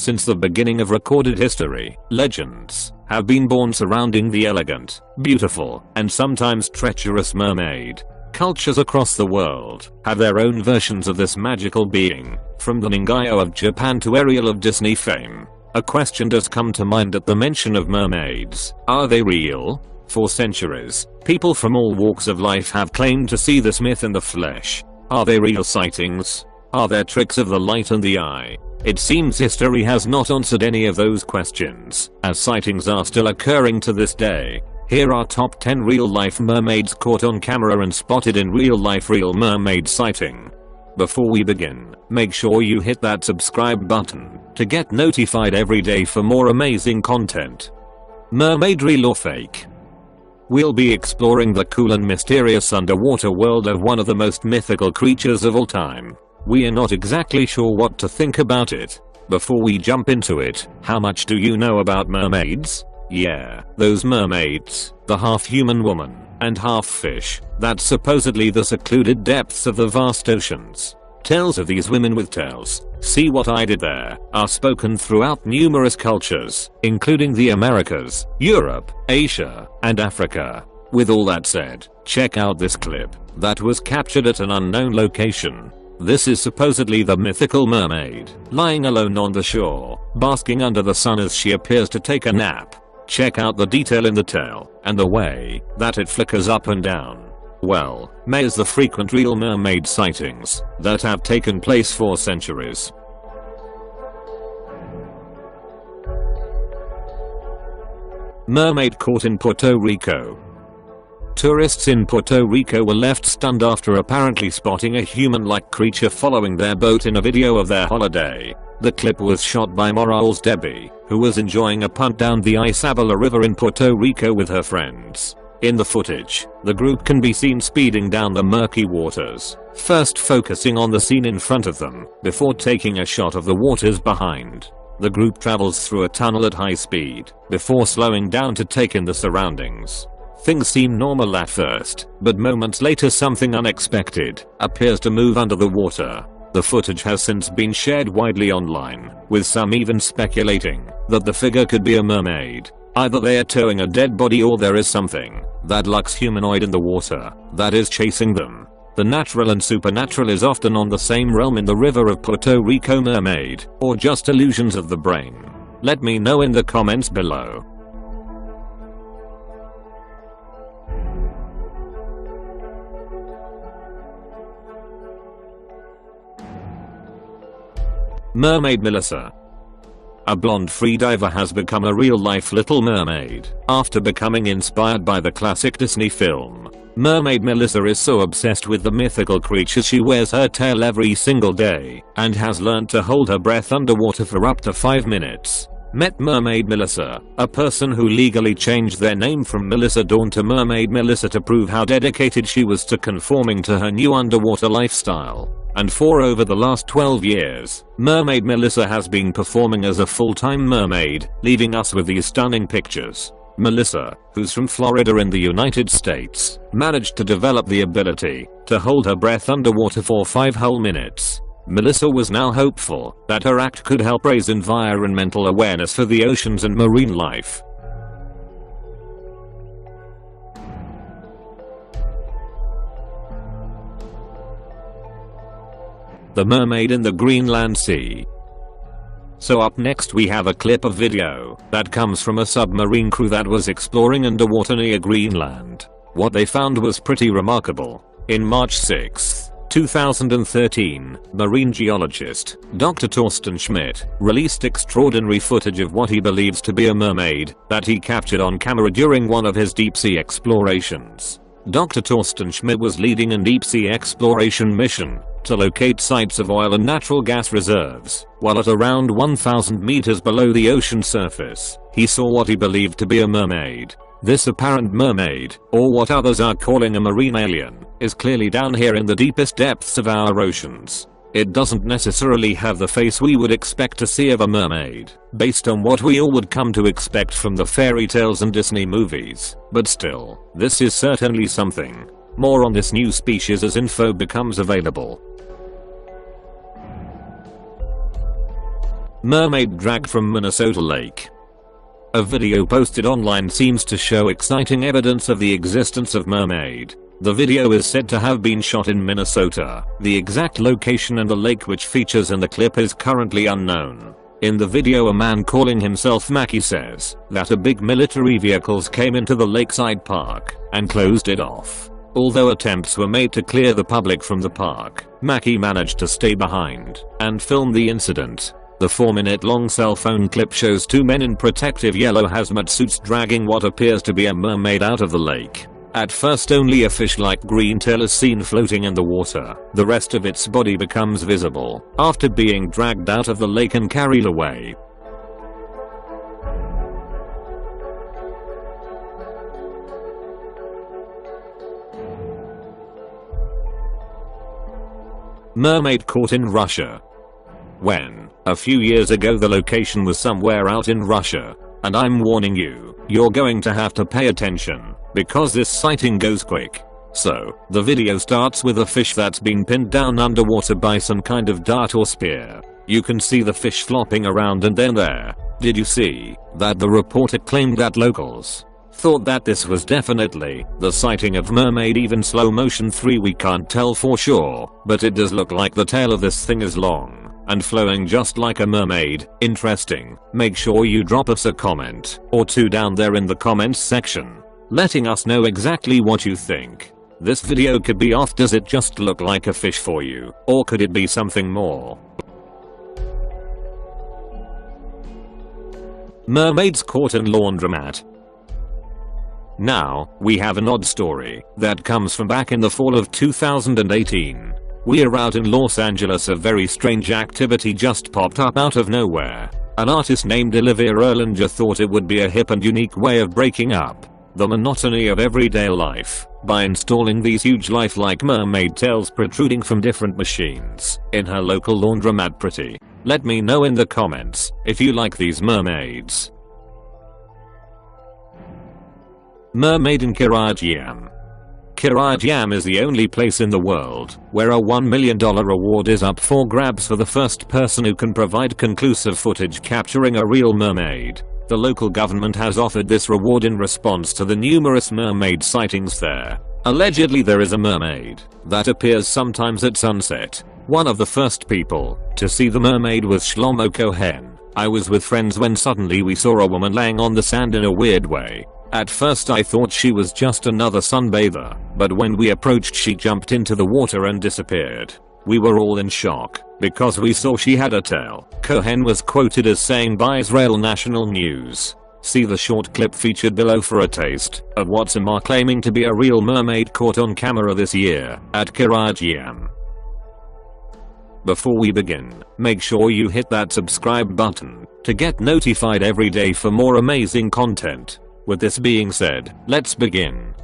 Since the beginning of recorded history, legends have been born surrounding the elegant, beautiful, and sometimes treacherous mermaid. Cultures across the world have their own versions of this magical being, from the Ningayo of Japan to Ariel of Disney fame. A question does come to mind at the mention of mermaids. Are they real? For centuries, people from all walks of life have claimed to see this myth in the flesh. Are they real sightings? Are there tricks of the light and the eye? It seems history has not answered any of those questions, as sightings are still occurring to this day. Here are top 10 real-life mermaids caught on camera and spotted in real-life real mermaid sighting. Before we begin, make sure you hit that subscribe button to get notified every day for more amazing content. Mermaid, real or fake? We'll be exploring the cool and mysterious underwater world of one of the most mythical creatures of all time. We are not exactly sure what to think about it. Before we jump into it, how much do you know about mermaids? Yeah, those mermaids, the half-human woman and half-fish, that's supposedly the secluded depths of the vast oceans. Tales of these women with tails, see what I did there, are spoken throughout numerous cultures, including the Americas, Europe, Asia, and Africa. With all that said, check out this clip that was captured at an unknown location. This is supposedly the mythical mermaid, lying alone on the shore, basking under the sun as she appears to take a nap. Check out the detail in the tail, and the way that it flickers up and down. Well, is the frequent real mermaid sightings that have taken place for centuries. Mermaid caught in Puerto Rico. Tourists in Puerto Rico were left stunned after apparently spotting a human-like creature following their boat in a video of their holiday. The clip was shot by Morales Debbie, who was enjoying a punt down the Isabela River in Puerto Rico with her friends. In the footage, the group can be seen speeding down the murky waters, first focusing on the scene in front of them, before taking a shot of the waters behind. The group travels through a tunnel at high speed, before slowing down to take in the surroundings. Things seem normal at first, but moments later something unexpected appears to move under the water. The footage has since been shared widely online, with some even speculating that the figure could be a mermaid. Either they are towing a dead body or there is something that looks humanoid in the water that is chasing them. The natural and supernatural is often on the same realm in the river of Puerto Rico. Mermaid, or just illusions of the brain? Let me know in the comments below. Mermaid Melissa. A blonde freediver has become a real-life Little Mermaid after becoming inspired by the classic Disney film. Mermaid Melissa is so obsessed with the mythical creature she wears her tail every single day and has learned to hold her breath underwater for up to 5 minutes. Met Mermaid Melissa, a person who legally changed their name from Melissa Dawn to Mermaid Melissa to prove how dedicated she was to conforming to her new underwater lifestyle. And for over the last 12 years, Mermaid Melissa has been performing as a full-time mermaid, leaving us with these stunning pictures. Melissa, who's from Florida in the United States, managed to develop the ability to hold her breath underwater for 5 whole minutes. Melissa was now hopeful that her act could help raise environmental awareness for the oceans and marine life. The mermaid in the Greenland Sea. So up next we have a clip of video that comes from a submarine crew that was exploring underwater near Greenland. What they found was pretty remarkable. In March 6, 2013, marine geologist Dr. Torsten Schmidt released extraordinary footage of what he believes to be a mermaid that he captured on camera during one of his deep-sea explorations. Dr. Torsten Schmidt was leading a deep-sea exploration mission to locate sites of oil and natural gas reserves, while at around 1,000 meters below the ocean surface, he saw what he believed to be a mermaid. This apparent mermaid, or what others are calling a marine alien, is clearly down here in the deepest depths of our oceans. It doesn't necessarily have the face we would expect to see of a mermaid, based on what we all would come to expect from the fairy tales and Disney movies, but still, this is certainly something. More on this new species as info becomes available. Mermaid dragged from Minnesota lake. A video posted online seems to show exciting evidence of the existence of mermaid. The video is said to have been shot in Minnesota. The exact location and the lake which features in the clip is currently unknown. In the video, a man calling himself Mackie says that a big military vehicles came into the lakeside park and closed it off. Although attempts were made to clear the public from the park, Mackie managed to stay behind and film the incident. The 4-minute long cell phone clip shows two men in protective yellow hazmat suits dragging what appears to be a mermaid out of the lake. At first, only a fish-like green tail is seen floating in the water. The rest of its body becomes visible after being dragged out of the lake and carried away. Mermaid caught in Russia. When, a few years ago, the location was somewhere out in Russia. And I'm warning you, you're going to have to pay attention, because this sighting goes quick. So, the video starts with a fish that's been pinned down underwater by some kind of dart or spear. You can see the fish flopping around, and then there. Did you see that the reporter claimed that locals thought that this was definitely the sighting of mermaid? Even slow motion 3, we can't tell for sure, but it does look like the tail of this thing is long and flowing just like a mermaid. Interesting. Make sure you drop us a comment or two down there in the comments section, letting us know exactly what you think. This video could be off. Does it just look like a fish for you, or could it be something more? Mermaids caught in laundromat. Now, we have an odd story that comes from back in the fall of 2018. We are out in Los Angeles. A very strange activity just popped up out of nowhere. An artist named Olivia Erlanger thought it would be a hip and unique way of breaking up the monotony of everyday life by installing these huge lifelike mermaid tails protruding from different machines in her local laundromat. Pretty. Let me know in the comments if you like these mermaids. Mermaid in Kyrgyzstan. Kyrgyzstan is the only place in the world where a $1 million award is up for grabs for the first person who can provide conclusive footage capturing a real mermaid. The local government has offered this reward in response to the numerous mermaid sightings there. Allegedly, there is a mermaid that appears sometimes at sunset. One of the first people to see the mermaid was Shlomo Cohen. I was with friends when suddenly we saw a woman laying on the sand in a weird way. At first I thought she was just another sunbather, but when we approached, she jumped into the water and disappeared. We were all in shock because we saw she had a tail. Cohen was quoted as saying by Israel National News. See the short clip featured below for a taste of what some are claiming to be a real mermaid caught on camera this year at Kyrgyzstan. Before we begin, make sure you hit that subscribe button to get notified every day for more amazing content. With this being said, let's begin.